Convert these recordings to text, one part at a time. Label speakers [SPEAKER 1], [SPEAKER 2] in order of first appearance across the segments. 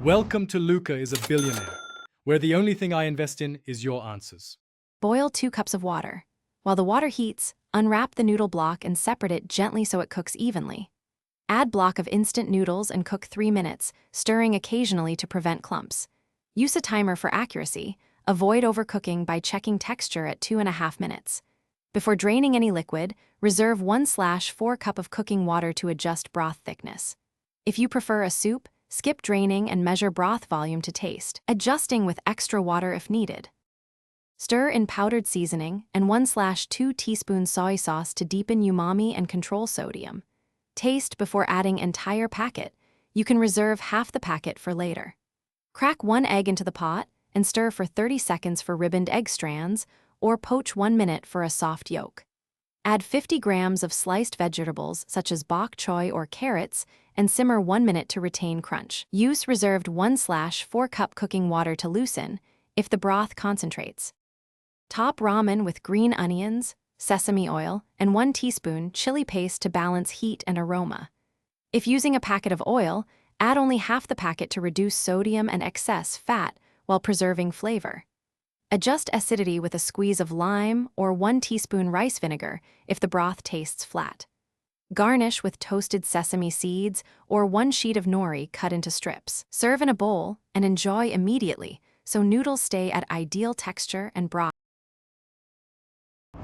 [SPEAKER 1] Welcome to Luca is a Billionaire, where the only thing I invest in is your answers.
[SPEAKER 2] Boil 2 cups of water. While the water heats, unwrap the noodle block and separate it gently so it cooks evenly. Add block of instant noodles and cook 3 minutes, stirring occasionally to prevent clumps. Use a timer for accuracy. Avoid overcooking by checking texture at 2.5 minutes. Before draining any liquid, reserve 1/4 cup of cooking water to adjust broth thickness. If you prefer a soup, skip draining and measure broth volume to taste, adjusting with extra water if needed. Stir in powdered seasoning and 1/2 teaspoons soy sauce to deepen umami and control sodium. Taste before adding entire packet. You can reserve half the packet for later. Crack 1 egg into the pot and stir for 30 seconds for ribboned egg strands, or poach 1 minute for a soft yolk. Add 50 grams of sliced vegetables such as bok choy or carrots and simmer 1 minute to retain crunch. Use reserved 1/4 cup cooking water to loosen if the broth concentrates. Top ramen with green onions, sesame oil, and 1 teaspoon chili paste to balance heat and aroma. If using a packet of oil, add only half the packet to reduce sodium and excess fat while preserving flavor. Adjust acidity with a squeeze of lime or 1 teaspoon rice vinegar if the broth tastes flat. Garnish with toasted sesame seeds or 1 sheet of nori cut into strips. Serve in a bowl and enjoy immediately so noodles stay at ideal texture and broth.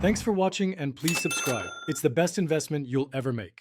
[SPEAKER 1] Thanks for watching and please subscribe. It's the best investment you'll ever make.